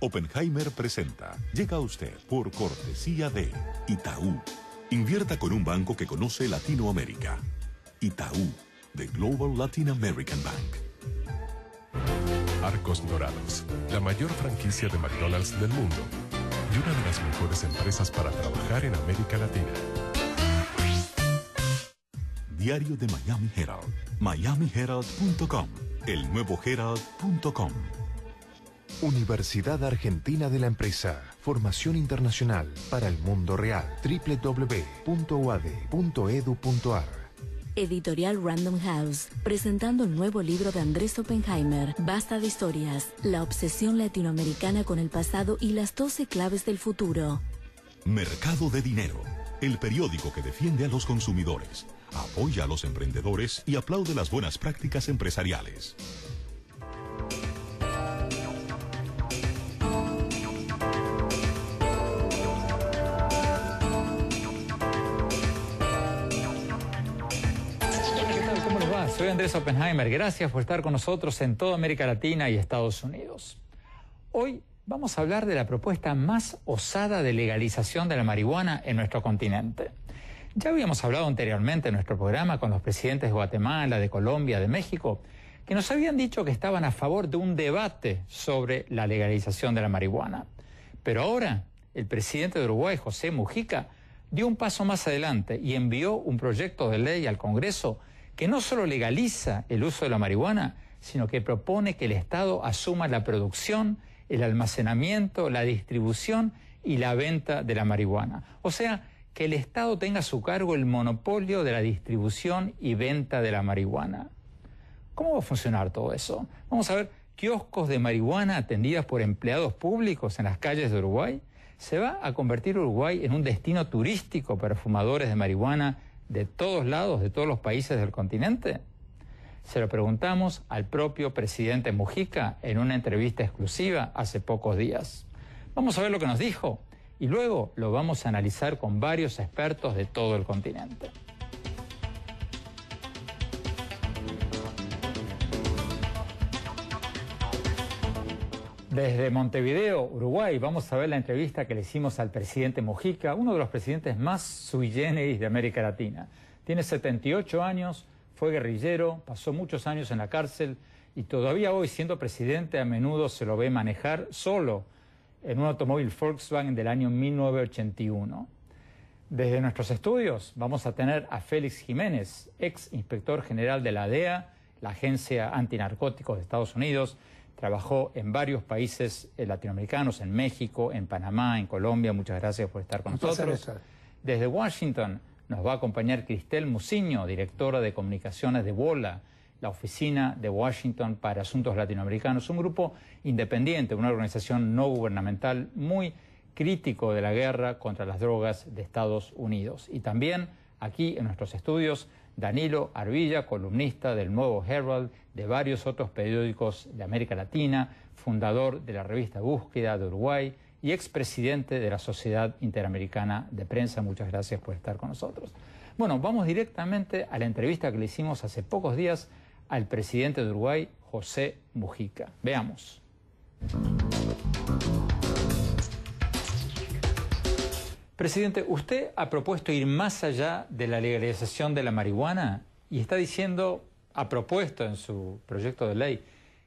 Oppenheimer presenta. Llega a usted por cortesía de Itaú. Invierta con un banco que conoce Latinoamérica. Itaú, The Global Latin American Bank. Arcos Dorados, la mayor franquicia de McDonald's del mundo y una de las mejores empresas para trabajar en América Latina. Diario de Miami Herald, miamiherald.com, el nuevo herald.com. Universidad Argentina de la Empresa. Formación internacional para el mundo real. www.uad.edu.ar. Editorial Random House, presentando el nuevo libro de Andrés Oppenheimer, Basta de historias, la obsesión latinoamericana con el pasado y las 12 claves del futuro. Mercado de Dinero, el periódico que defiende a los consumidores, apoya a los emprendedores y aplaude las buenas prácticas empresariales. Soy Andrés Oppenheimer, gracias por estar con nosotros en toda América Latina y Estados Unidos. Hoy vamos a hablar de la propuesta más osada de legalización de la marihuana en nuestro continente. Ya habíamos hablado anteriormente en nuestro programa con los presidentes de Guatemala, de Colombia, de México, que nos habían dicho que estaban a favor de un debate sobre la legalización de la marihuana. Pero ahora, el presidente de Uruguay, José Mujica, dio un paso más adelante y envió un proyecto de ley al Congreso que no solo legaliza el uso de la marihuana, sino que propone que el Estado asuma la producción, el almacenamiento, la distribución y la venta de la marihuana. O sea, que el Estado tenga a su cargo el monopolio de la distribución y venta de la marihuana. ¿Cómo va a funcionar todo eso? Vamos a ver, kioscos de marihuana atendidas por empleados públicos en las calles de Uruguay. ¿Se va a convertir Uruguay en un destino turístico para fumadores de marihuana de todos lados, de todos los países del continente? Se lo preguntamos al propio presidente Mujica en una entrevista exclusiva hace pocos días. Vamos a ver lo que nos dijo y luego lo vamos a analizar con varios expertos de todo el continente. Desde Montevideo, Uruguay, vamos a ver la entrevista que le hicimos al presidente Mujica, uno de los presidentes más sui generis de América Latina. Tiene 78 años, fue guerrillero, pasó muchos años en la cárcel y todavía hoy, siendo presidente, a menudo se lo ve manejar solo en un automóvil Volkswagen del año 1981. Desde nuestros estudios vamos a tener a Félix Jiménez, ex inspector general de la DEA, la Agencia Antinarcóticos de Estados Unidos. Trabajó en varios países latinoamericanos, en México, en Panamá, en Colombia. Muchas gracias por estar con nosotros. Desde Washington nos va a acompañar Cristel Muciño, directora de comunicaciones de WOLA, la Oficina de Washington para Asuntos Latinoamericanos, un grupo independiente, una organización no gubernamental muy crítico de la guerra contra las drogas de Estados Unidos. Y también aquí en nuestros estudios, Danilo Arvilla, columnista del Nuevo Herald, de varios otros periódicos de América Latina, fundador de la revista Búsqueda de Uruguay y expresidente de la Sociedad Interamericana de Prensa. Muchas gracias por estar con nosotros. Bueno, vamos directamente a la entrevista que le hicimos hace pocos días al presidente de Uruguay, José Mujica. Veamos. Presidente, usted ha propuesto ir más allá de la legalización de la marihuana y está diciendo, ha propuesto en su proyecto de ley,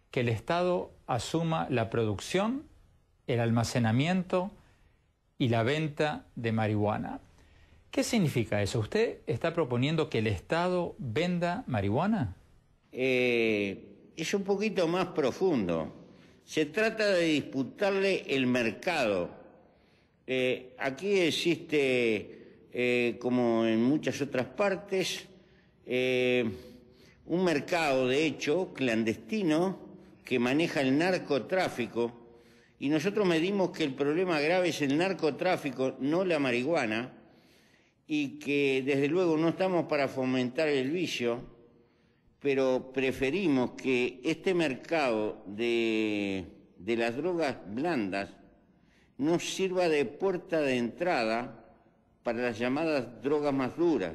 que el Estado asuma la producción, el almacenamiento y la venta de marihuana. ¿Qué significa eso? ¿Usted está proponiendo que el Estado venda marihuana? Es un poquito más profundo. Se trata de disputarle el mercado. Aquí existe, como en muchas otras partes, un mercado, de hecho, clandestino, que maneja el narcotráfico, y nosotros medimos que el problema grave es el narcotráfico, no la marihuana, y que desde luego no estamos para fomentar el vicio, pero preferimos que este mercado de las drogas blandas no sirva de puerta de entrada para las llamadas drogas más duras.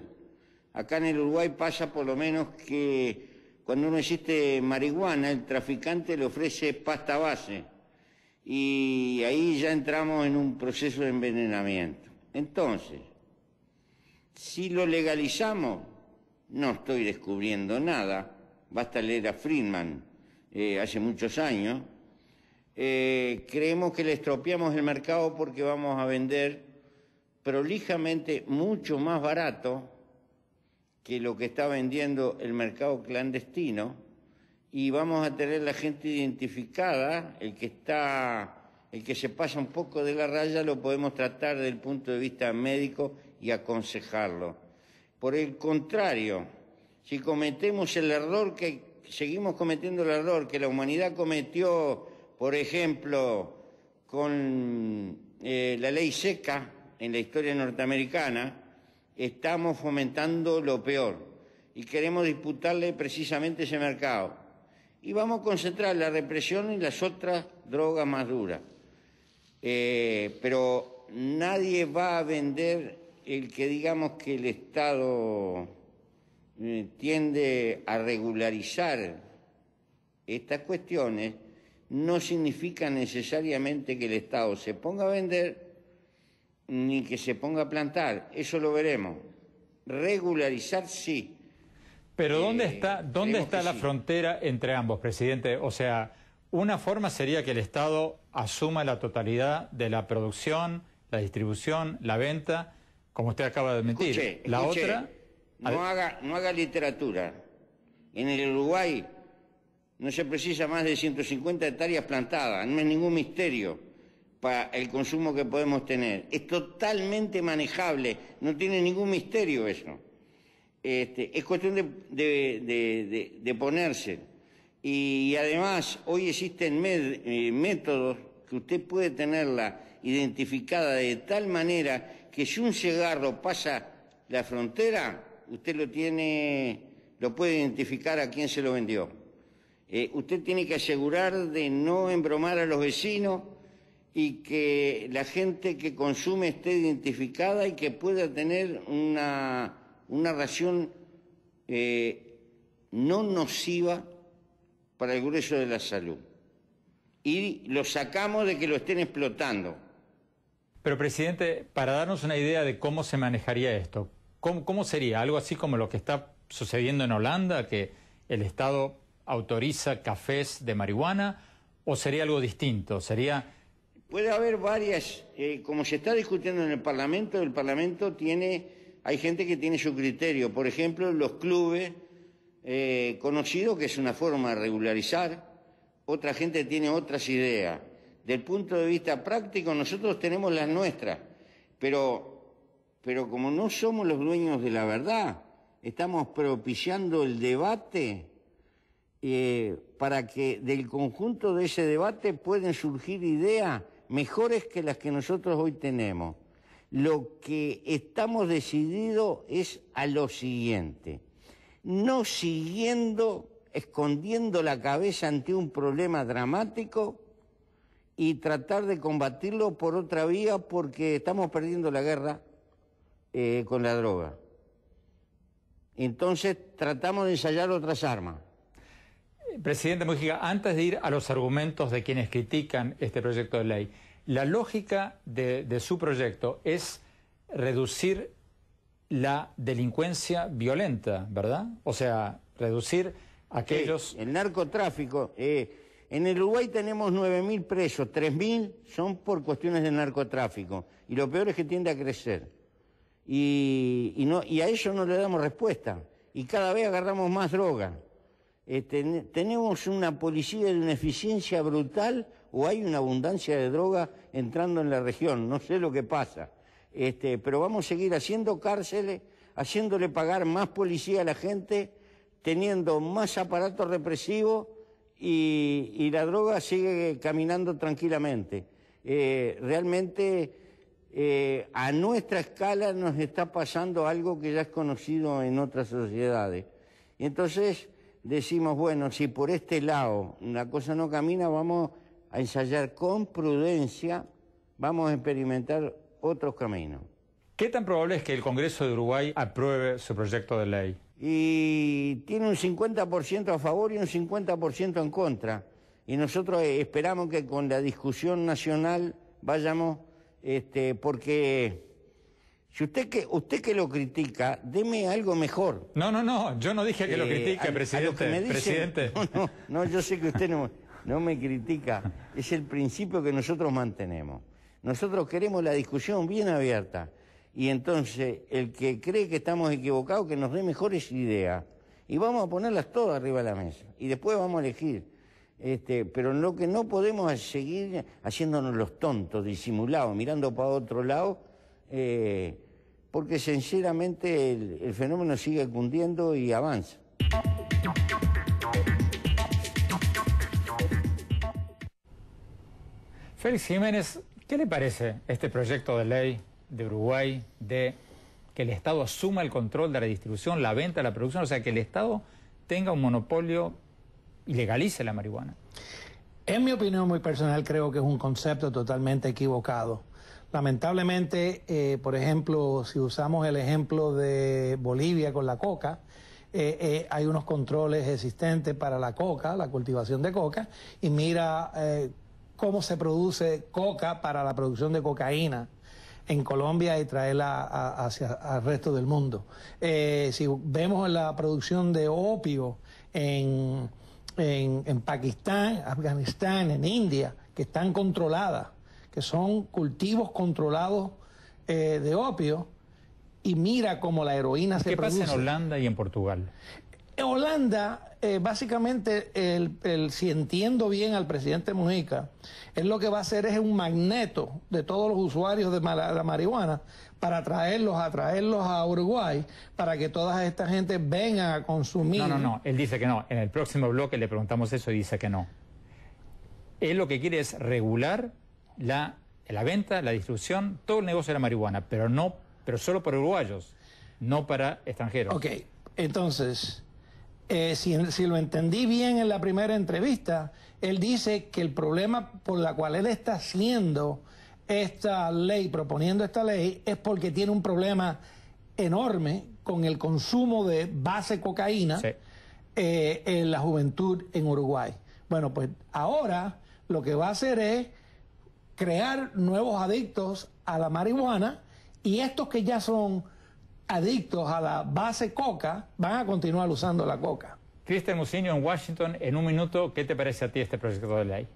Acá en el Uruguay pasa por lo menos que cuando no existe marihuana, el traficante le ofrece pasta base. y ahí ya entramos en un proceso de envenenamiento. Entonces, si lo legalizamos, no estoy descubriendo nada, basta leer a Friedman hace muchos años. Creemos que le estropeamos el mercado porque vamos a vender prolijamente mucho más barato que lo que está vendiendo el mercado clandestino, y vamos a tener la gente identificada. El que se pasa un poco de la raya lo podemos tratar desde el punto de vista médico y aconsejarlo. Por el contrario, si cometemos el error seguimos cometiendo el error que la humanidad cometió, por ejemplo, con la ley seca en la historia norteamericana, estamos fomentando lo peor y queremos disputarle precisamente ese mercado. Y vamos a concentrar la represión en las otras drogas más duras. Pero nadie va a vender el que digamos que el Estado tiende a regularizar estas cuestiones. No significa necesariamente que el Estado se ponga a vender ni que se ponga a plantar. Eso lo veremos. Regularizar sí. Pero ¿dónde está la frontera entre ambos, presidente? O sea, una forma sería que el Estado asuma la totalidad de la producción, la distribución, la venta, como usted acaba de admitir. La otra... No haga literatura. En el Uruguay no se precisa más de 150 hectáreas plantadas, no es ningún misterio para el consumo que podemos tener. Es totalmente manejable, no tiene ningún misterio eso. Es cuestión de ponerse. Y además, hoy existen métodos que usted puede tenerla identificada de tal manera que si un cigarro pasa la frontera, usted lo puede identificar a quién se lo vendió. Usted tiene que asegurar de no embromar a los vecinos y que la gente que consume esté identificada y que pueda tener una ración no nociva para el grueso de la salud. Y lo sacamos de que lo estén explotando. Pero, presidente, para darnos una idea de cómo se manejaría esto, ¿cómo sería? ¿Algo así como lo que está sucediendo en Holanda, que el Estado autoriza cafés de marihuana, o sería algo distinto? Puede haber varias, como se está discutiendo en el Parlamento hay gente que tiene su criterio. Por ejemplo, los clubes conocidos, que es una forma de regularizar. Otra gente tiene otras ideas. Del punto de vista práctico, nosotros tenemos las nuestras, pero como no somos los dueños de la verdad, estamos propiciando el debate para que del conjunto de ese debate pueden surgir ideas mejores que las que nosotros hoy tenemos. Lo que estamos decididos es a lo siguiente: no escondiendo la cabeza ante un problema dramático y tratar de combatirlo por otra vía, porque estamos perdiendo la guerra con la droga. Entonces tratamos de ensayar otras armas. Presidente Mujica, antes de ir a los argumentos de quienes critican este proyecto de ley, la lógica de su proyecto es reducir la delincuencia violenta, ¿verdad? O sea, reducir aquellos... Sí, el narcotráfico. En el Uruguay tenemos 9.000 presos, 3.000 son por cuestiones de narcotráfico. Y lo peor es que tiende a crecer. Y a eso no le damos respuesta. Y cada vez agarramos más droga. Tenemos una policía de una eficiencia brutal, o hay una abundancia de droga entrando en la región. No sé lo que pasa. Pero vamos a seguir haciendo cárceles, haciéndole pagar más policía a la gente, teniendo más aparatos represivos, y la droga sigue caminando tranquilamente. Realmente a nuestra escala nos está pasando algo que ya es conocido en otras sociedades. Y entonces decimos, bueno, si por este lado la cosa no camina, vamos a ensayar con prudencia, vamos a experimentar otros caminos. ¿Qué tan probable es que el Congreso de Uruguay apruebe su proyecto de ley? Y tiene un 50% a favor y un 50% en contra. y nosotros esperamos que con la discusión nacional vayamos, porque si usted que lo critica, deme algo mejor. No, yo no dije que lo critique, presidente. Presidente. No, yo sé que usted no me critica, es el principio que nosotros mantenemos. Nosotros queremos la discusión bien abierta, y entonces el que cree que estamos equivocados, que nos dé mejores ideas, y vamos a ponerlas todas arriba de la mesa, y después vamos a elegir. Pero lo que no podemos es seguir haciéndonos los tontos, disimulados, mirando para otro lado, porque sinceramente el fenómeno sigue cundiendo y avanza. Félix Jiménez, ¿qué le parece este proyecto de ley de Uruguay de que el Estado asuma el control de la distribución, la venta, la producción, o sea, que el Estado tenga un monopolio y legalice la marihuana? En mi opinión muy personal, creo que es un concepto totalmente equivocado. Lamentablemente, por ejemplo, si usamos el ejemplo de Bolivia con la coca, hay unos controles existentes para la coca, la cultivación de coca, y mira cómo se produce coca para la producción de cocaína en Colombia y traerla hacia el resto del mundo. Si vemos la producción de opio en Pakistán, Afganistán, en India, que están controladas, que son cultivos controlados de opio, y mira cómo la heroína se produce. ¿Qué pasa en Holanda y en Portugal? En Holanda, básicamente, si entiendo bien al presidente Mujica, él lo que va a hacer es un magneto de todos los usuarios de la marihuana para atraerlos a Uruguay, para que toda esta gente venga a consumir. No, él dice que no. En el próximo bloque le preguntamos eso y dice que no. Él lo que quiere es regular la venta, la distribución, todo el negocio de la marihuana, pero solo para uruguayos, no para extranjeros. Ok, entonces, si lo entendí bien en la primera entrevista, él dice que el problema por la cual él está haciendo esta ley, proponiendo esta ley, es porque tiene un problema enorme con el consumo de base cocaína, sí, en la juventud en Uruguay. Bueno, pues ahora lo que va a hacer es crear nuevos adictos a la marihuana, y estos que ya son adictos a la base coca van a continuar usando la coca. Cristian Muciño en Washington, en un minuto, ¿qué te parece a ti este proyecto de ley?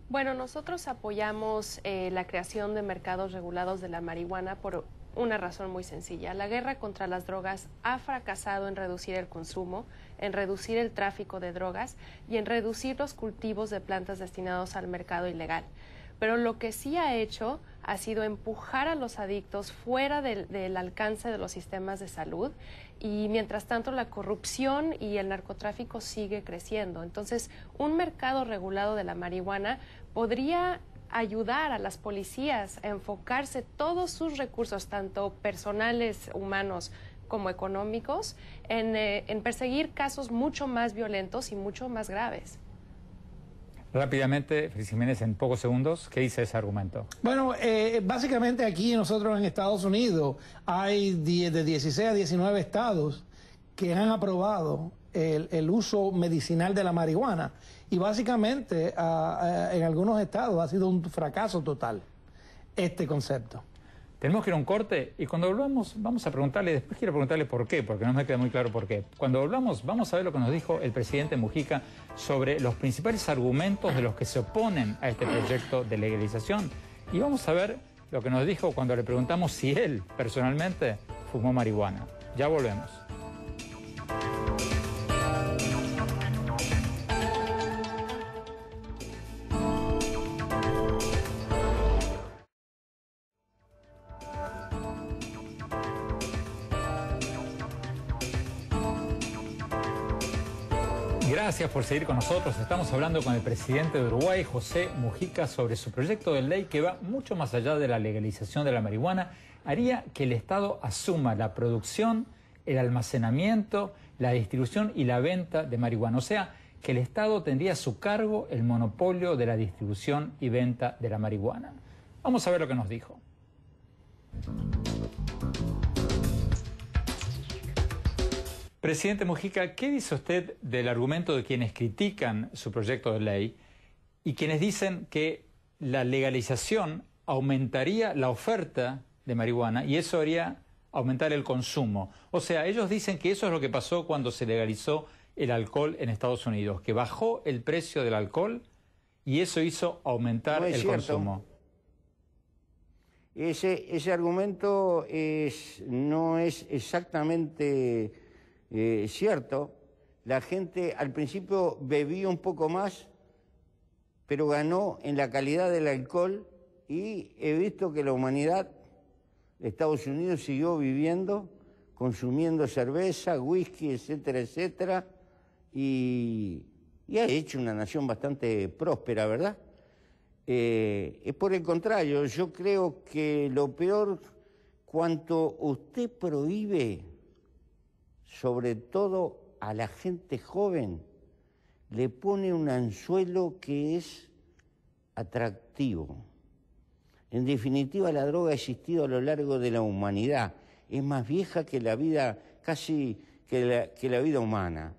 Bueno, nosotros apoyamos la creación de mercados regulados de la marihuana por una razón muy sencilla. La guerra contra las drogas ha fracasado en reducir el consumo, en reducir el tráfico de drogas y en reducir los cultivos de plantas destinados al mercado ilegal. Pero lo que sí ha hecho ha sido empujar a los adictos fuera del alcance de los sistemas de salud, y mientras tanto la corrupción y el narcotráfico sigue creciendo. Entonces, un mercado regulado de la marihuana podría ayudar a las policías a enfocarse todos sus recursos, tanto personales, humanos, como económicos, en perseguir casos mucho más violentos y mucho más graves. Rápidamente, Félix Jiménez, en pocos segundos, ¿qué dice ese argumento? Bueno, básicamente aquí nosotros en Estados Unidos hay de 16 a 19 estados que han aprobado el uso medicinal de la marihuana, y básicamente en algunos estados ha sido un fracaso total este concepto. Tenemos que ir a un corte, y cuando volvamos vamos a preguntarle, después quiero preguntarle por qué, porque no me queda muy claro por qué. Cuando volvamos vamos a ver lo que nos dijo el presidente Mujica sobre los principales argumentos de los que se oponen a este proyecto de legalización, y vamos a ver lo que nos dijo cuando le preguntamos si él personalmente fumó marihuana. Ya volvemos. Gracias por seguir con nosotros. Estamos hablando con el presidente de Uruguay, José Mujica, sobre su proyecto de ley que va mucho más allá de la legalización de la marihuana. Haría que el Estado asuma la producción, el almacenamiento, la distribución y la venta de marihuana. O sea, que el Estado tendría a su cargo el monopolio de la distribución y venta de la marihuana. Vamos a ver lo que nos dijo. Presidente Mujica, ¿qué dice usted del argumento de quienes critican su proyecto de ley, y quienes dicen que la legalización aumentaría la oferta de marihuana y eso haría aumentar el consumo. O sea, ellos dicen que eso es lo que pasó cuando se legalizó el alcohol en Estados Unidos, que bajó el precio del alcohol y eso hizo aumentar el consumo. Ese argumento no es exactamente cierto. La gente al principio bebía un poco más, pero ganó en la calidad del alcohol y he visto que la humanidad de Estados Unidos siguió viviendo, consumiendo cerveza, whisky, etcétera, etcétera, y ha hecho una nación bastante próspera, ¿verdad? Es por el contrario, yo creo que lo peor, cuanto usted prohíbe, sobre todo a la gente joven, le pone un anzuelo que es atractivo. En definitiva, la droga ha existido a lo largo de la humanidad. Es más vieja que la vida, casi que la vida humana.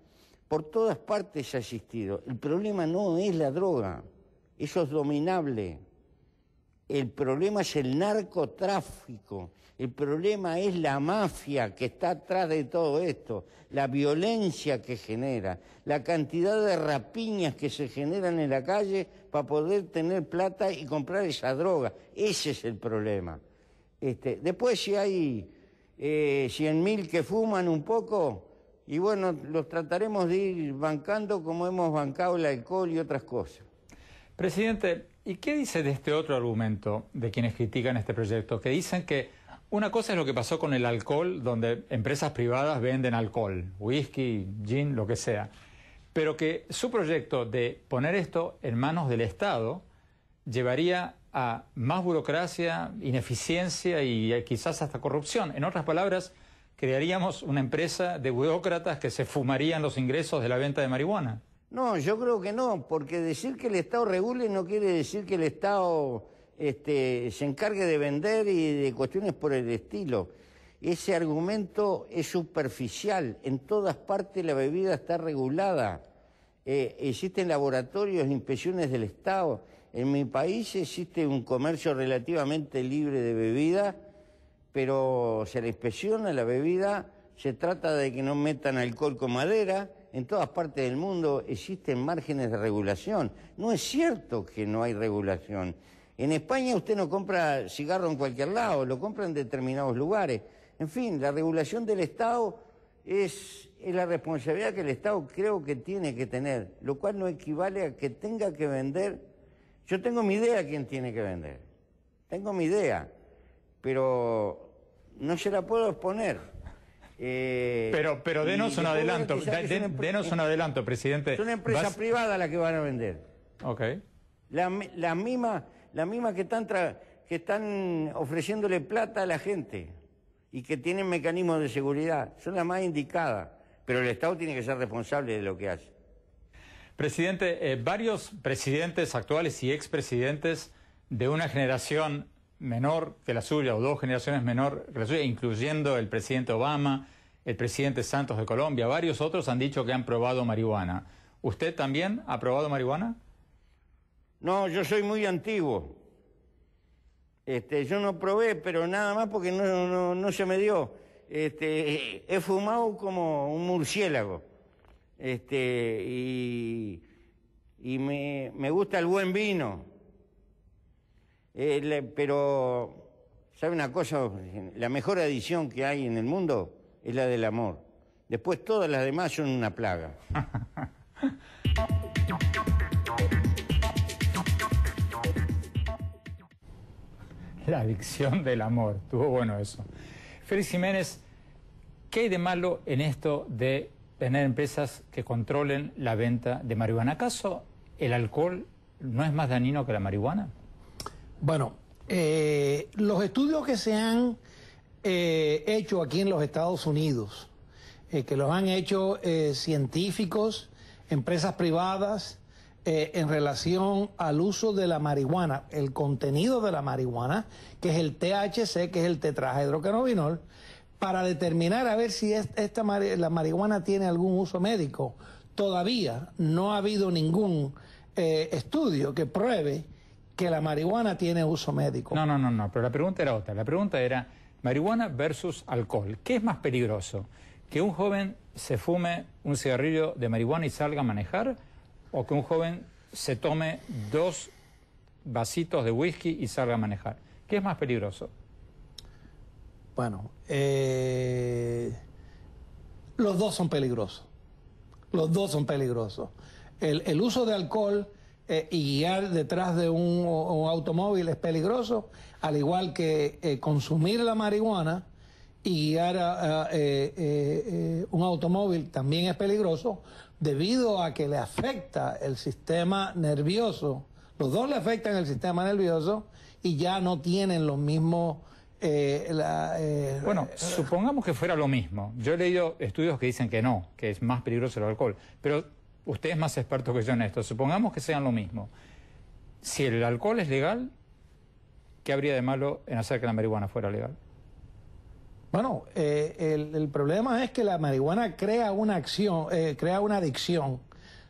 Por todas partes ha existido. El problema no es la droga, eso es dominable. El problema es el narcotráfico, el problema es la mafia que está atrás de todo esto, la violencia que genera, la cantidad de rapiñas que se generan en la calle para poder tener plata y comprar esa droga. Ese es el problema. Después si hay 100.000 que fuman un poco, y bueno, los trataremos de ir bancando como hemos bancado el alcohol y otras cosas. Presidente, ¿y qué dice de este otro argumento de quienes critican este proyecto? Que dicen que una cosa es lo que pasó con el alcohol, donde empresas privadas venden alcohol, whisky, gin, lo que sea, pero que su proyecto de poner esto en manos del Estado llevaría a más burocracia, ineficiencia y quizás hasta corrupción. En otras palabras, crearíamos una empresa de burócratas que se fumarían los ingresos de la venta de marihuana. No, yo creo que no, porque decir que el Estado regule no quiere decir que el Estado se encargue de vender y de cuestiones por el estilo. Ese argumento es superficial. En todas partes la bebida está regulada. Existen laboratorios, inspecciones del Estado. En mi país existe un comercio relativamente libre de bebida, pero se le inspecciona la bebida, se trata de que no metan alcohol con madera. En todas partes del mundo existen márgenes de regulación. No es cierto que no hay regulación. En España usted no compra cigarro en cualquier lado, lo compra en determinados lugares. En fin, la regulación del Estado es la responsabilidad que el Estado creo que tiene que tener, lo cual no equivale a que tenga que vender. Yo tengo mi idea quién tiene que vender, tengo mi idea, pero no se la puedo exponer. Pero denos un adelanto, denos un adelanto, presidente. Es una empresa privada la que van a vender. Ok. La misma que están ofreciéndole plata a la gente y que tienen mecanismos de seguridad. Son las más indicadas, pero el Estado tiene que ser responsable de lo que hace. Presidente, varios presidentes actuales y expresidentes de una generación menor que la suya, o dos generaciones menor que la suya, incluyendo el presidente Obama, el presidente Santos de Colombia, varios otros han dicho que han probado marihuana. ¿Usted también ha probado marihuana? No, yo soy muy antiguo. Yo no probé, pero nada más porque no se me dio. He fumado como un murciélago. Y me gusta el buen vino. Pero, ¿sabe una cosa? La mejor adicción que hay en el mundo es la del amor. Después todas las demás son una plaga. La adicción del amor. Estuvo bueno eso. Félix Jiménez, ¿qué hay de malo en esto de tener empresas que controlen la venta de marihuana? ¿Acaso el alcohol no es más dañino que la marihuana? Bueno, los estudios que se han hecho aquí en los Estados Unidos, que los han hecho científicos, empresas privadas, en relación al uso de la marihuana, el contenido de la marihuana, que es el THC, que es el tetrahidrocannabinol, para determinar a ver si la marihuana tiene algún uso médico. Todavía no ha habido ningún estudio que pruebe que la marihuana tiene uso médico. No, pero la pregunta era otra. La pregunta era marihuana versus alcohol. ¿Qué es más peligroso? ¿Que un joven se fume un cigarrillo de marihuana y salga a manejar? ¿O que un joven se tome 2 vasitos de whisky y salga a manejar? ¿Qué es más peligroso? Bueno, los dos son peligrosos. Los dos son peligrosos. El uso de alcohol y guiar detrás de un automóvil es peligroso, al igual que consumir la marihuana y guiar un automóvil también es peligroso, debido a que le afecta el sistema nervioso. Los dos le afectan el sistema nervioso y ya no tienen los mismos... Bueno, supongamos que fuera lo mismo. Yo he leído estudios que dicen que no, que es más peligroso el alcohol, pero usted es más experto que yo en esto. Supongamos que sean lo mismo. Si el alcohol es legal, ¿qué habría de malo en hacer que la marihuana fuera legal? Bueno, el problema es que la marihuana crea una adicción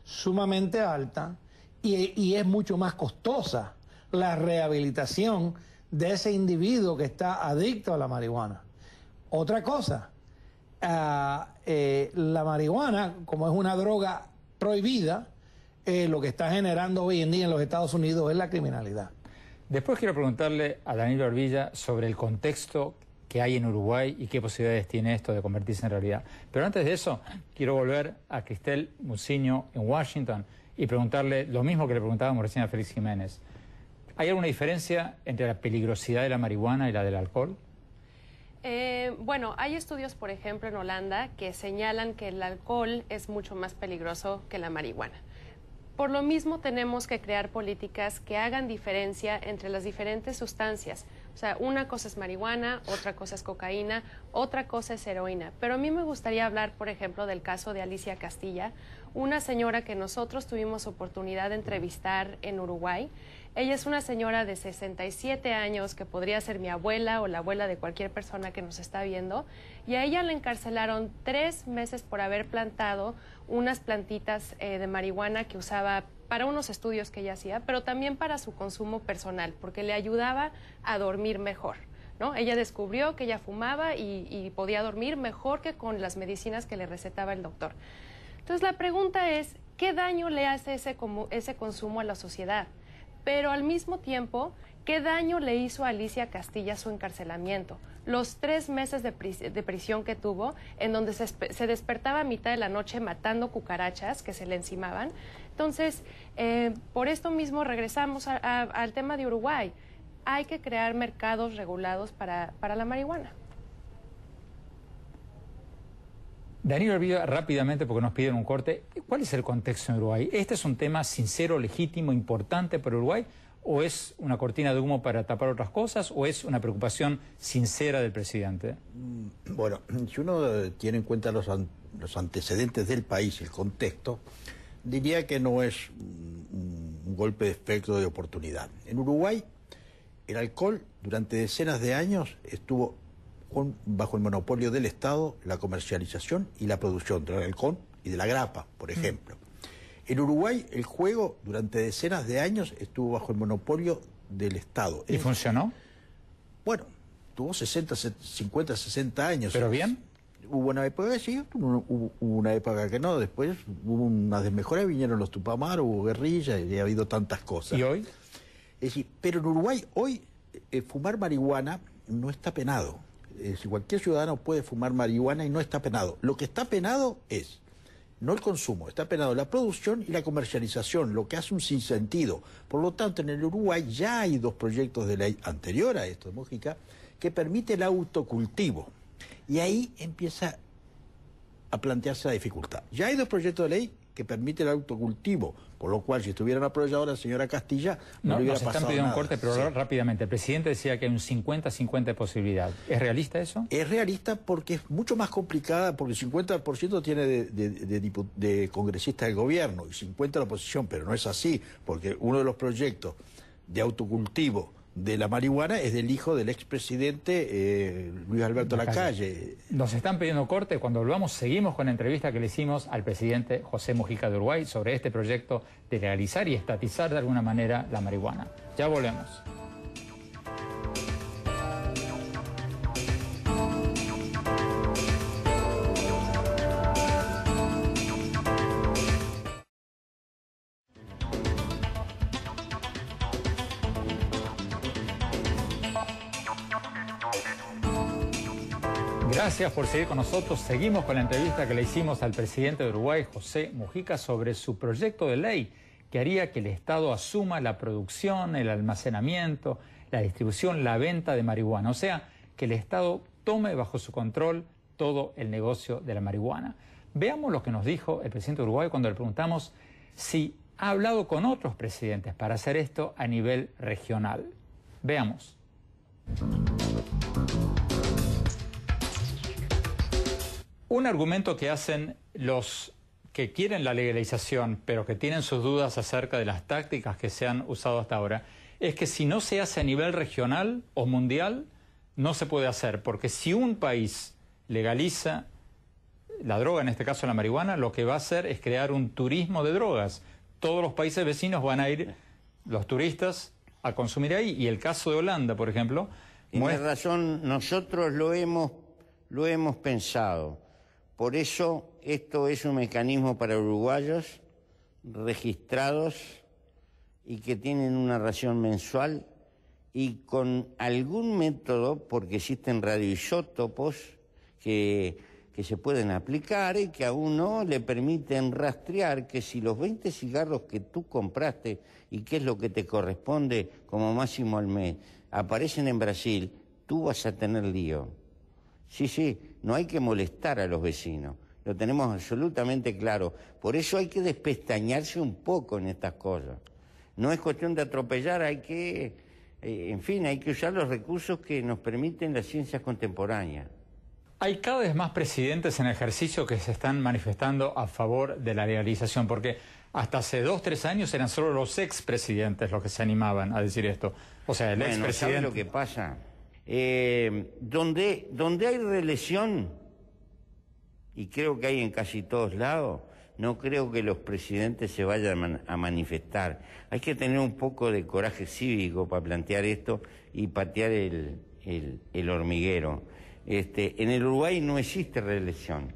sumamente alta y es mucho más costosa la rehabilitación de ese individuo que está adicto a la marihuana. Otra cosa, la marihuana, como es una droga prohibida, lo que está generando hoy en día en los Estados Unidos es la criminalidad. Después quiero preguntarle a Danilo Orbilla sobre el contexto que hay en Uruguay y qué posibilidades tiene esto de convertirse en realidad. Pero antes de eso, quiero volver a Cristel Muciño en Washington y preguntarle lo mismo que le preguntábamos recién a Félix Jiménez. ¿Hay alguna diferencia entre la peligrosidad de la marihuana y la del alcohol? Bueno, hay estudios, por ejemplo, en Holanda, que señalan que el alcohol es mucho más peligroso que la marihuana. Por lo mismo, tenemos que crear políticas que hagan diferencia entre las diferentes sustancias. O sea, una cosa es marihuana, otra cosa es cocaína, otra cosa es heroína. Pero a mí me gustaría hablar, por ejemplo, del caso de Alicia Castilla, una señora que nosotros tuvimos oportunidad de entrevistar en Uruguay. Ella es una señora de 67 años que podría ser mi abuela o la abuela de cualquier persona que nos está viendo, y a ella la encarcelaron 3 meses por haber plantado unas plantitas de marihuana que usaba para unos estudios que ella hacía, pero también para su consumo personal, porque le ayudaba a dormir mejor, ¿no? Ella descubrió que ella fumaba y podía dormir mejor que con las medicinas que le recetaba el doctor. Entonces la pregunta es, ¿qué daño le hace ese consumo a la sociedad? Pero al mismo tiempo, ¿qué daño le hizo a Alicia Castilla su encarcelamiento? Los 3 meses de prisión que tuvo, en donde se despertaba a mitad de la noche matando cucarachas que se le encimaban. Entonces, por esto mismo regresamos al tema de Uruguay. Hay que crear mercados regulados para la marihuana. Danilo Orbilla, rápidamente, porque nos piden un corte, ¿cuál es el contexto en Uruguay? ¿Este es un tema sincero, legítimo, importante para Uruguay? ¿O es una cortina de humo para tapar otras cosas? ¿O es una preocupación sincera del presidente? Bueno, si uno tiene en cuenta los antecedentes del país, el contexto, diría que no es un golpe de efecto de oportunidad. En Uruguay, el alcohol durante decenas de años estuvo bajo el monopolio del Estado, la comercialización y la producción del alcohol y de la grapa, por ejemplo. En Uruguay, el juego durante decenas de años estuvo bajo el monopolio del Estado. ¿Y funcionó? Bueno, tuvo 50, 60 años. ¿Pero bien? Hubo una época que sí, hubo una época que no. Después hubo una desmejora, vinieron los Tupamar, hubo guerrilla y ha habido tantas cosas. ¿Y hoy? Es decir, pero en Uruguay hoy fumar marihuana no está penado. Cualquier ciudadano puede fumar marihuana y no está penado. Lo que está penado es no el consumo, está penado la producción y la comercialización, lo que hace un sinsentido. Por lo tanto, en el Uruguay ya hay 2 proyectos de ley anterior a esto de Mujica que permite el autocultivo. Y ahí empieza a plantearse la dificultad. Ya hay 2 proyectos de ley que permiten el autocultivo, por lo cual si estuvieran apoyados la señora Castilla no le hubiera pasado nada. Nos están pidiendo un corte, pero sí, rápidamente. El presidente decía que hay un 50-50 de posibilidad. ¿Es realista eso? Es realista porque es mucho más complicada, porque el 50% tiene de congresistas del gobierno y 50% de la oposición, pero no es así, porque uno de los proyectos de autocultivo de la marihuana es del hijo del expresidente Luis Alberto Lacalle. Nos están pidiendo corte. Cuando volvamos seguimos con la entrevista que le hicimos al presidente José Mujica de Uruguay sobre este proyecto de legalizar y estatizar de alguna manera la marihuana. Ya volvemos. Gracias por seguir con nosotros. Seguimos con la entrevista que le hicimos al presidente de Uruguay, José Mujica, sobre su proyecto de ley que haría que el Estado asuma la producción, el almacenamiento, la distribución, la venta de marihuana. O sea, que el Estado tome bajo su control todo el negocio de la marihuana. Veamos lo que nos dijo el presidente de Uruguay cuando le preguntamos si ha hablado con otros presidentes para hacer esto a nivel regional. Veamos. Un argumento que hacen los que quieren la legalización, pero que tienen sus dudas acerca de las tácticas que se han usado hasta ahora, es que si no se hace a nivel regional o mundial, no se puede hacer. Porque si un país legaliza la droga, en este caso la marihuana, lo que va a hacer es crear un turismo de drogas. Todos los países vecinos van a ir, los turistas, a consumir ahí. Y el caso de Holanda, por ejemplo... Tienes razón, nosotros lo hemos pensado. Por eso esto es un mecanismo para uruguayos registrados y que tienen una ración mensual y con algún método, porque existen radioisótopos que se pueden aplicar y que a uno le permiten rastrear que si los 20 cigarros que tú compraste y que es lo que te corresponde como máximo al mes aparecen en Brasil, tú vas a tener lío. Sí, no hay que molestar a los vecinos, lo tenemos absolutamente claro. Por eso hay que despestañarse un poco en estas cosas. No es cuestión de atropellar, hay que, hay que usar los recursos que nos permiten las ciencias contemporáneas. Hay cada vez más presidentes en ejercicio que se están manifestando a favor de la legalización, porque hasta hace 2 o 3 años eran solo los expresidentes los que se animaban a decir esto. O sea, el expresidente... ¿Sabe lo que pasa? Donde hay reelección, y creo que hay en casi todos lados, no creo que los presidentes se vayan a manifestar. Hay que tener un poco de coraje cívico para plantear esto y patear el hormiguero. En el Uruguay no existe reelección.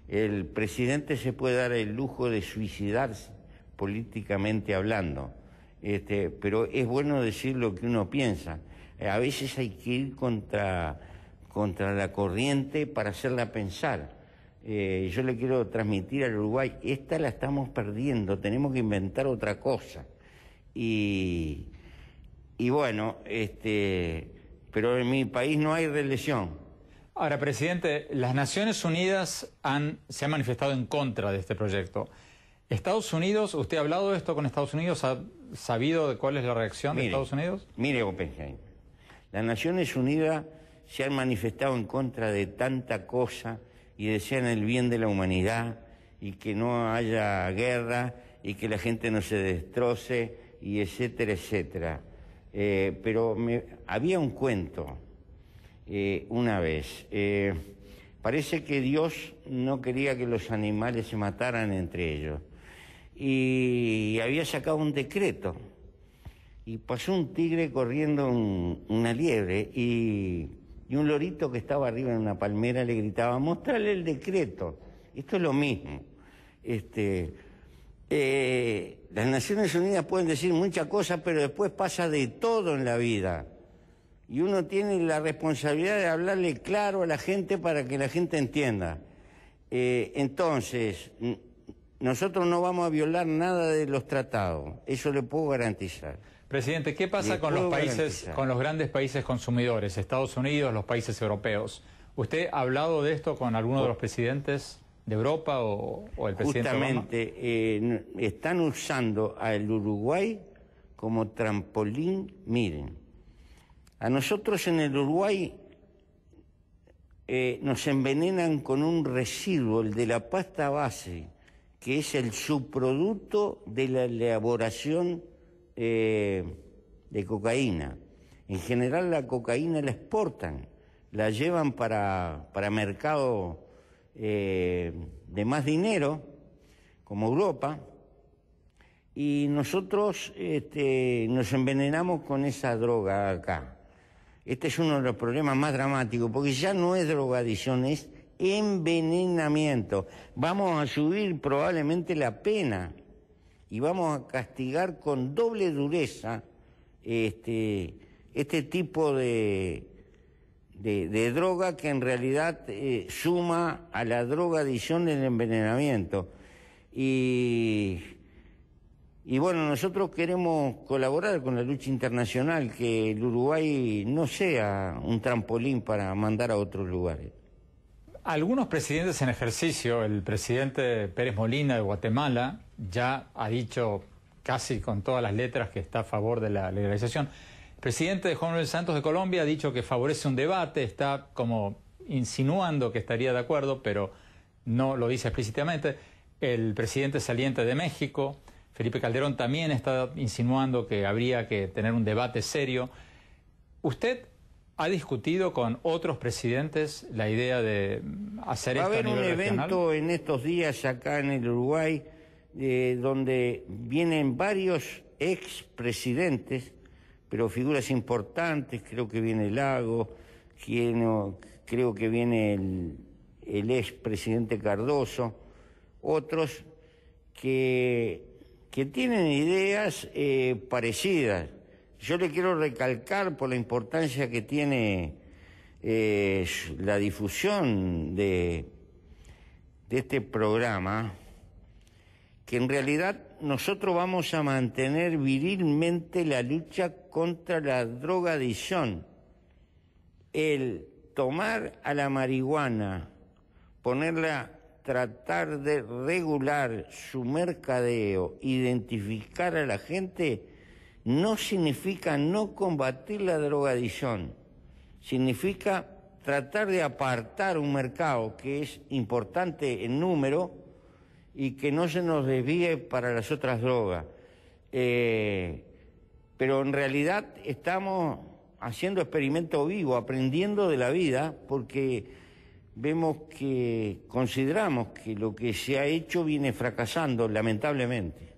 El presidente se puede dar el lujo de suicidarse políticamente hablando, pero es bueno decir lo que uno piensa. A veces hay que ir contra la corriente para hacerla pensar. Yo le quiero transmitir al Uruguay, esta la estamos perdiendo, tenemos que inventar otra cosa. Y bueno, pero en mi país no hay reelección. Ahora, presidente, las Naciones Unidas se han manifestado en contra de este proyecto. ¿Estados Unidos, usted ha hablado de esto con Estados Unidos? ¿Ha sabido de cuál es la reacción de Estados Unidos? Mire, Oppenheimer, las Naciones Unidas se han manifestado en contra de tanta cosa y desean el bien de la humanidad y que no haya guerra y que la gente no se destroce y etcétera, etcétera. Pero había un cuento una vez. Parece que Dios no quería que los animales se mataran entre ellos y había sacado un decreto. Y pasó un tigre corriendo una liebre y un lorito que estaba arriba en una palmera le gritaba, mostrale el decreto. Esto es lo mismo. Las Naciones Unidas pueden decir muchas cosas, pero después pasa de todo en la vida. Y uno tiene la responsabilidad de hablarle claro a la gente para que la gente entienda. Entonces, nosotros no vamos a violar nada de los tratados, eso le puedo garantizar. Presidente, ¿qué pasa con los países, con los grandes países consumidores, Estados Unidos, los países europeos? ¿Usted ha hablado de esto con alguno de los presidentes de Europa o el presidente Obama? Justamente, están usando al Uruguay como trampolín. Miren, a nosotros en el Uruguay nos envenenan con un residuo, el de la pasta base, que es el subproducto de la elaboración de cocaína. En general la cocaína la exportan, la llevan para mercado de más dinero, como Europa, y nosotros nos envenenamos con esa droga acá. Este es uno de los problemas más dramáticos, porque ya no es drogadicción, es envenenamiento. Vamos a subir probablemente la pena y vamos a castigar con doble dureza este tipo de droga que en realidad suma a la drogadicción del envenenamiento. Y bueno, nosotros queremos colaborar con la lucha internacional, que el Uruguay no sea un trampolín para mandar a otros lugares. Algunos presidentes en ejercicio, el presidente Pérez Molina de Guatemala ya ha dicho casi con todas las letras que está a favor de la legalización. El presidente de Juan Manuel Santos de Colombia ha dicho que favorece un debate, está como insinuando que estaría de acuerdo, pero no lo dice explícitamente. El presidente saliente de México, Felipe Calderón, también está insinuando que habría que tener un debate serio. ¿Usted ha discutido con otros presidentes la idea de hacer esto a nivel regional? Va a haber un evento en estos días acá en el Uruguay donde vienen varios expresidentes, pero figuras importantes. Creo que viene Lago, creo que viene el expresidente Cardoso, otros que tienen ideas parecidas. Yo le quiero recalcar por la importancia que tiene la difusión de este programa, que en realidad nosotros vamos a mantener virilmente la lucha contra la drogadicción. El tomar a la marihuana, tratar de regular su mercadeo, identificar a la gente, no significa no combatir la drogadicción, significa tratar de apartar un mercado que es importante en número y que no se nos desvíe para las otras drogas. Pero en realidad estamos haciendo experimento vivo, aprendiendo de la vida, porque consideramos que lo que se ha hecho viene fracasando, lamentablemente.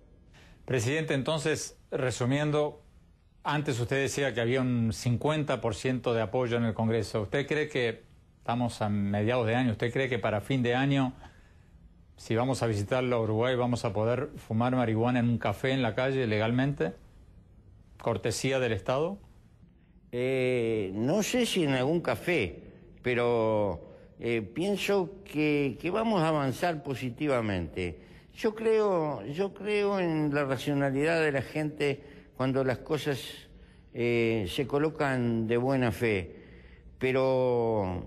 Presidente, entonces, resumiendo, antes usted decía que había un 50% de apoyo en el Congreso. ¿Usted cree que, estamos a mediados de año, usted cree que para fin de año, si vamos a visitarlo a Uruguay, vamos a poder fumar marihuana en un café en la calle legalmente? ¿Cortesía del Estado? No sé si en algún café, pero pienso que vamos a avanzar positivamente. Yo creo en la racionalidad de la gente cuando las cosas se colocan de buena fe, pero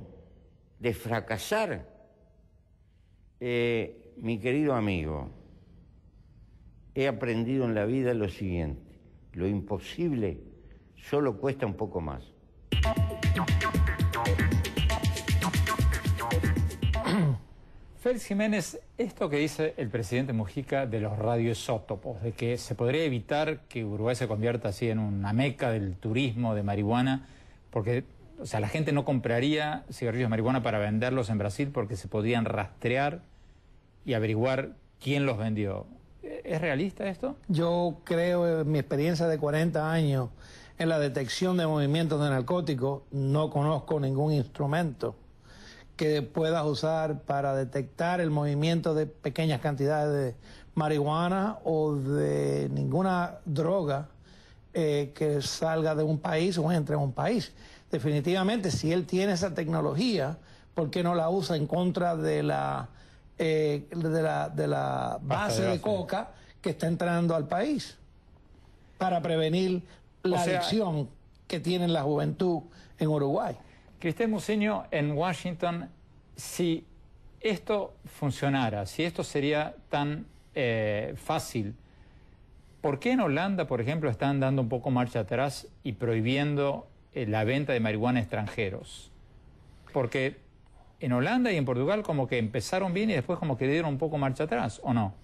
de fracasar, mi querido amigo, he aprendido en la vida lo siguiente: lo imposible solo cuesta un poco más. Félix Jiménez, esto que dice el presidente Mujica de los radioisótopos, de que se podría evitar que Uruguay se convierta así en una meca del turismo de marihuana, porque, o sea, la gente no compraría cigarrillos de marihuana para venderlos en Brasil porque se podrían rastrear y averiguar quién los vendió. ¿Es realista esto? Yo creo, en mi experiencia de 40 años en la detección de movimientos de narcóticos, no conozco ningún instrumento que puedas usar para detectar el movimiento de pequeñas cantidades de marihuana o de ninguna droga que salga de un país o entre en un país. Definitivamente, si él tiene esa tecnología, ¿por qué no la usa en contra de la base de coca que está entrando al país para prevenir la adicción que tiene la juventud en Uruguay? Cristian Muceño, en Washington, si esto funcionara, si esto sería tan fácil, ¿por qué en Holanda, por ejemplo, están dando un poco marcha atrás y prohibiendo la venta de marihuana a extranjeros? Porque en Holanda y en Portugal como que empezaron bien y después como que dieron un poco marcha atrás, ¿o no?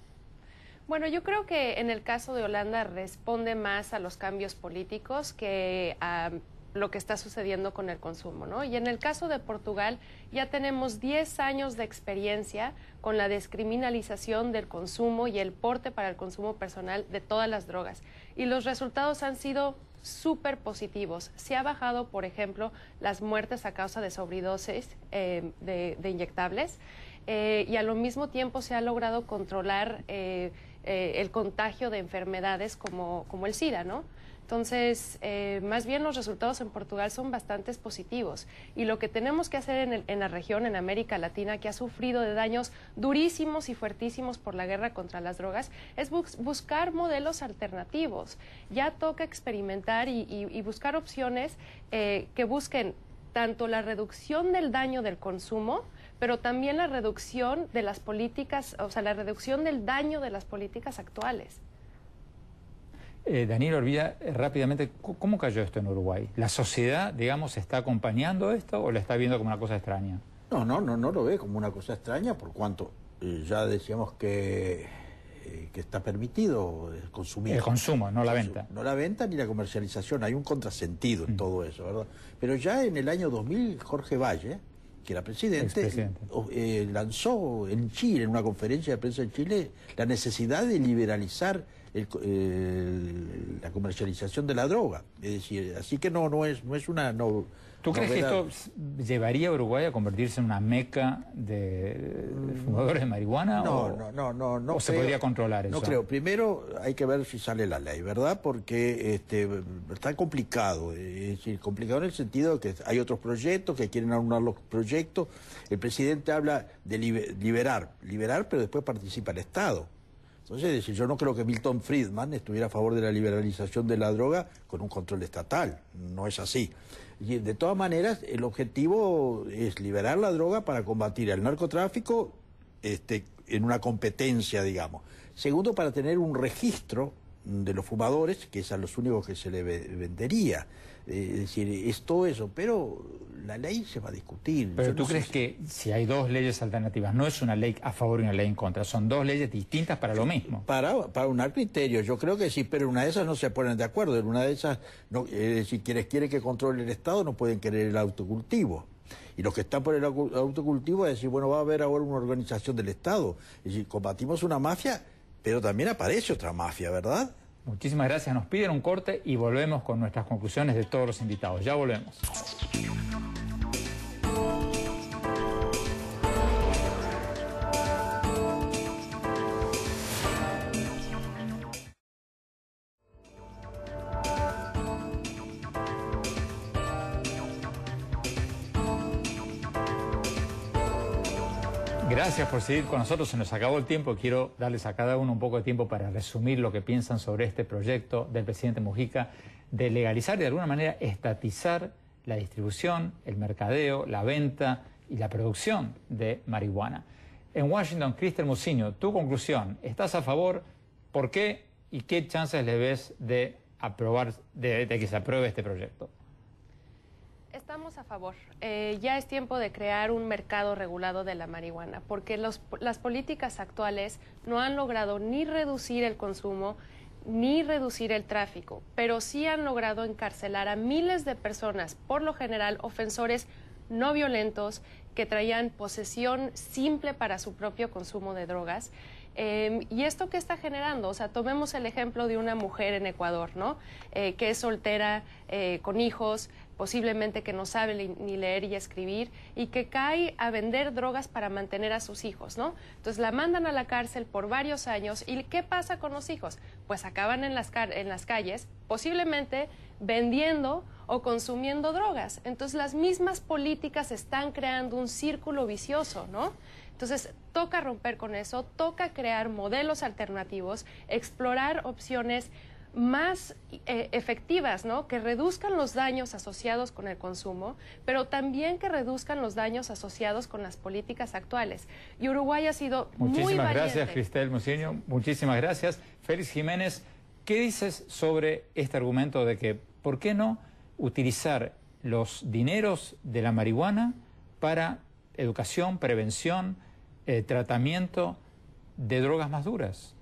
Bueno, yo creo que en el caso de Holanda responde más a los cambios políticos que a lo que está sucediendo con el consumo, ¿no? Y en el caso de Portugal ya tenemos 10 años de experiencia con la descriminalización del consumo y el porte para el consumo personal de todas las drogas. Y los resultados han sido súper positivos. Se ha bajado, por ejemplo, las muertes a causa de sobredosis de inyectables y al mismo tiempo se ha logrado controlar el contagio de enfermedades como el SIDA, ¿no? Entonces, más bien los resultados en Portugal son bastante positivos. Y lo que tenemos que hacer en la región, en América Latina, que ha sufrido de daños durísimos y fuertísimos por la guerra contra las drogas, es buscar modelos alternativos. Ya toca experimentar y buscar opciones que busquen tanto la reducción del daño del consumo, pero también la reducción de las políticas, o sea, la reducción del daño de las políticas actuales. Daniel Orvilla, rápidamente, ¿cómo cayó esto en Uruguay? ¿La sociedad, digamos, está acompañando esto o lo está viendo como una cosa extraña? No lo ve como una cosa extraña, por cuanto ya decíamos que está permitido consumir. El consumo, no la venta. No la venta ni la comercialización, hay un contrasentido en todo eso, ¿verdad? Pero ya en el año 2000, Jorge Valle, que era presidente, lanzó en Chile, en una conferencia de prensa en Chile, la necesidad de liberalizar la comercialización de la droga. Es decir, así que no es una... ¿Tú crees que esto llevaría a Uruguay a convertirse en una meca de fumadores de marihuana? No. ¿O se podría controlar eso? No creo. Primero hay que ver si sale la ley, ¿verdad? Porque está complicado. Es decir, complicado en el sentido de que hay otros proyectos que quieren anular los proyectos. El presidente habla de liberar, pero después participa el Estado. Entonces, es decir, yo no creo que Milton Friedman estuviera a favor de la liberalización de la droga con un control estatal. No es así. Y de todas maneras, el objetivo es liberar la droga para combatir el narcotráfico en una competencia, digamos. Segundo, para tener un registro de los fumadores, que es a los únicos que se le vendería. Es decir, es todo eso, pero la ley se va a discutir. Pero tú crees que si hay dos leyes alternativas, no es una ley a favor y una ley en contra, son dos leyes distintas para lo mismo. Para unar criterios, yo creo que sí, pero en una de esas no se ponen de acuerdo, en una de esas, si quienes quieren que controle el Estado no pueden querer el autocultivo. Y los que están por el autocultivo es decir, bueno, va a haber ahora una organización del Estado. Es decir, combatimos una mafia, pero también aparece otra mafia, ¿verdad? Muchísimas gracias. Nos piden un corte y volvemos con nuestras conclusiones de todos los invitados. Ya volvemos. Gracias por seguir con nosotros, se nos acabó el tiempo. Quiero darles a cada uno un poco de tiempo para resumir lo que piensan sobre este proyecto del presidente Mujica de legalizar y de alguna manera estatizar la distribución, el mercadeo, la venta y la producción de marihuana. En Washington, Cristel Muciño, tu conclusión, ¿estás a favor? ¿Por qué? ¿Y qué chances le ves de aprobar, de que se apruebe este proyecto? Estamos a favor. Ya es tiempo de crear un mercado regulado de la marihuana, porque las políticas actuales no han logrado ni reducir el consumo ni reducir el tráfico, pero sí han logrado encarcelar a miles de personas, por lo general ofensores no violentos, que traían posesión simple para su propio consumo de drogas. ¿Y esto qué está generando? O sea, tomemos el ejemplo de una mujer en Ecuador, ¿no? Que es soltera, con hijos, posiblemente que no sabe ni leer y escribir, y que cae a vender drogas para mantener a sus hijos, ¿no? Entonces la mandan a la cárcel por varios años. ¿Y qué pasa con los hijos? Pues acaban en las calles, posiblemente vendiendo o consumiendo drogas. Entonces las mismas políticas están creando un círculo vicioso, ¿no? Entonces, toca romper con eso, toca crear modelos alternativos, explorar opciones más efectivas, ¿no? Que reduzcan los daños asociados con el consumo, pero también que reduzcan los daños asociados con las políticas actuales. Y Uruguay ha sido muy valiente. Muchísimas gracias, Cristel Muciño. Muchísimas gracias. Félix Jiménez, ¿qué dices sobre este argumento de que, ¿por qué no utilizar los dineros de la marihuana para educación, prevención, tratamiento de drogas más duras?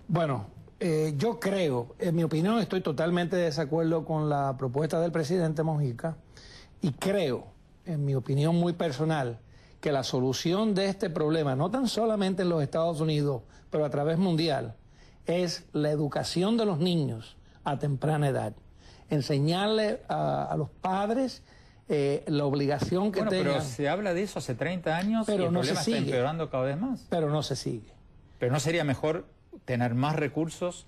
Bueno, yo creo, en mi opinión, estoy totalmente de desacuerdo con la propuesta del presidente Mojica y creo, en mi opinión muy personal, que la solución de este problema, no tan solamente en los Estados Unidos, pero a través mundial, es la educación de los niños a temprana edad. Enseñarle a los padres la obligación que tengan. Pero se habla de eso hace 30 años pero y el no problema se está sigue. empeorando cada vez más. Pero no se sigue. Pero ¿no sería mejor tener más recursos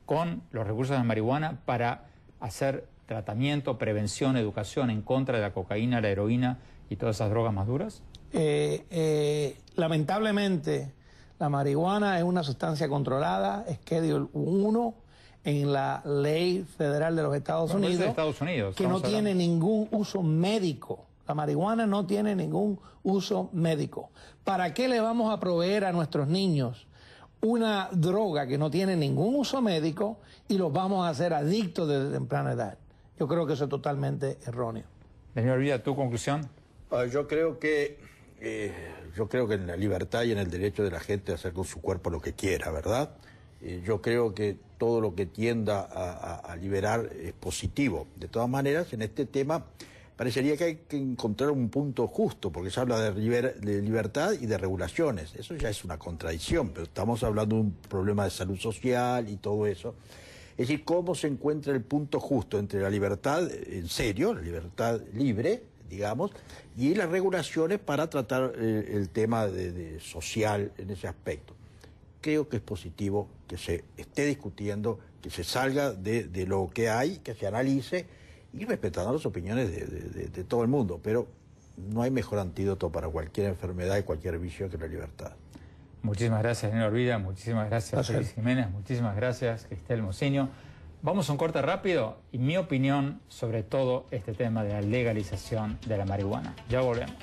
con los recursos de la marihuana para hacer tratamiento, prevención, educación en contra de la cocaína, la heroína y todas esas drogas más duras? Lamentablemente, la marihuana es una sustancia controlada, Schedule 1 en la ley federal de los Estados Unidos, que no tiene ningún uso médico. La marihuana no tiene ningún uso médico. ¿Para qué le vamos a proveer a nuestros niños una droga que no tiene ningún uso médico y los vamos a hacer adictos desde temprana edad? Yo creo que eso es totalmente erróneo. Señor Villa, ¿tu conclusión? Yo creo que en la libertad y en el derecho de la gente a hacer con su cuerpo lo que quiera, ¿verdad? Yo creo que todo lo que tienda a liberar es positivo. De todas maneras, en este tema parecería que hay que encontrar un punto justo, porque se habla de libertad y de regulaciones. Eso ya es una contradicción, pero estamos hablando de un problema de salud social y todo eso. Es decir, cómo se encuentra el punto justo entre la libertad, en serio, la libertad libre, digamos, y las regulaciones para tratar el tema social en ese aspecto. Creo que es positivo que se esté discutiendo, que se salga de lo que hay, que se analice y respetando las opiniones de todo el mundo, pero no hay mejor antídoto para cualquier enfermedad y cualquier vicio que la libertad. Muchísimas gracias, señor Villa, muchísimas gracias, Félix Jiménez, muchísimas gracias, Cristel Mocinho. Vamos a un corte rápido y mi opinión sobre todo este tema de la legalización de la marihuana. Ya volvemos.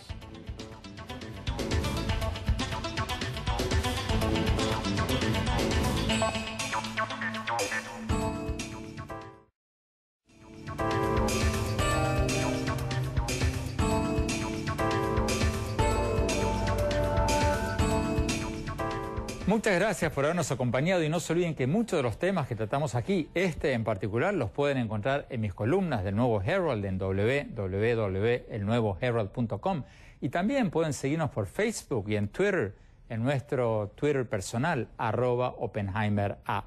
Muchas gracias por habernos acompañado y no se olviden que muchos de los temas que tratamos aquí, este en particular, los pueden encontrar en mis columnas del Nuevo Herald en www.elnuevoherald.com y también pueden seguirnos por Facebook y en Twitter, en nuestro Twitter personal, @OppenheimerA.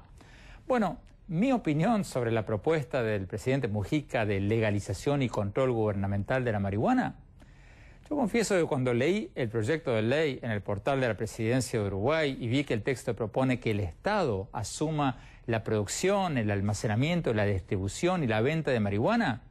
Bueno, mi opinión sobre la propuesta del presidente Mujica de legalización y control gubernamental de la marihuana. Yo confieso que cuando leí el proyecto de ley en el portal de la Presidencia de Uruguay y vi que el texto propone que el Estado asuma la producción, el almacenamiento, la distribución y la venta de marihuana,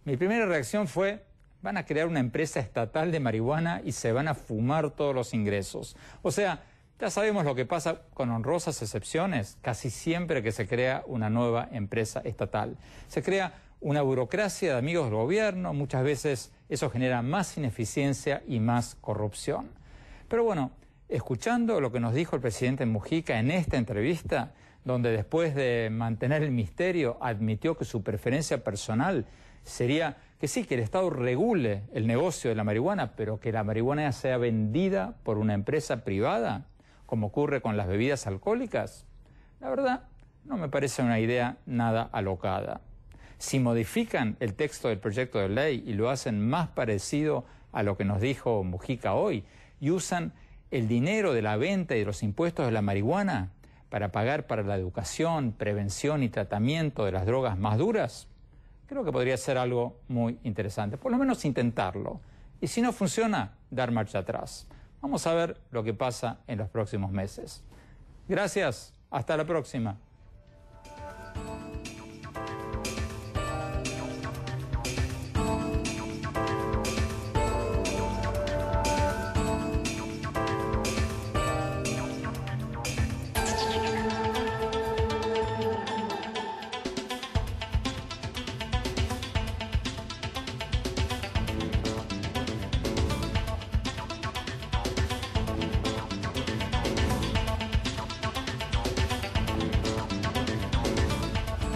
mi primera reacción fue, van a crear una empresa estatal de marihuana y se van a fumar todos los ingresos. O sea, ya sabemos lo que pasa con honrosas excepciones, casi siempre que se crea una nueva empresa estatal. Se crea una burocracia de amigos del gobierno, muchas veces eso genera más ineficiencia y más corrupción. Pero bueno, escuchando lo que nos dijo el presidente Mujica en esta entrevista, donde después de mantener el misterio admitió que su preferencia personal sería que sí, que el Estado regule el negocio de la marihuana, pero que la marihuana sea vendida por una empresa privada, como ocurre con las bebidas alcohólicas, la verdad no me parece una idea nada alocada. Si modifican el texto del proyecto de ley y lo hacen más parecido a lo que nos dijo Mujica hoy y usan el dinero de la venta y de los impuestos de la marihuana para pagar para la educación, prevención y tratamiento de las drogas más duras, creo que podría ser algo muy interesante. Por lo menos intentarlo. Y si no funciona, dar marcha atrás. Vamos a ver lo que pasa en los próximos meses. Gracias. Hasta la próxima.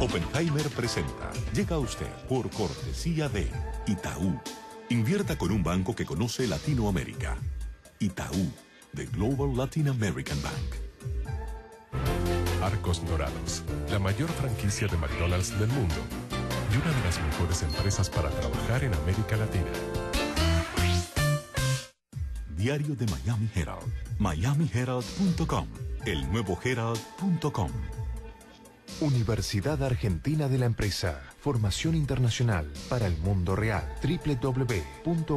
Oppenheimer presenta. Llega a usted por cortesía de Itaú. Invierta con un banco que conoce Latinoamérica. Itaú, the Global Latin American Bank. Arcos Dorados, la mayor franquicia de McDonald's del mundo y una de las mejores empresas para trabajar en América Latina. Diario de Miami Herald, miamiherald.com, el nuevo herald.com. Universidad Argentina de la Empresa. Formación internacional para el mundo real. www.uad.edu.ar.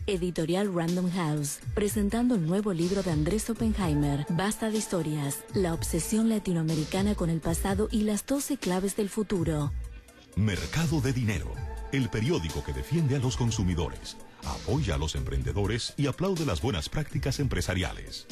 Editorial Random House, presentando el nuevo libro de Andrés Oppenheimer, Basta de historias, la obsesión latinoamericana con el pasado y las 12 claves del futuro. Mercado de Dinero, el periódico que defiende a los consumidores, apoya a los emprendedores y aplaude las buenas prácticas empresariales.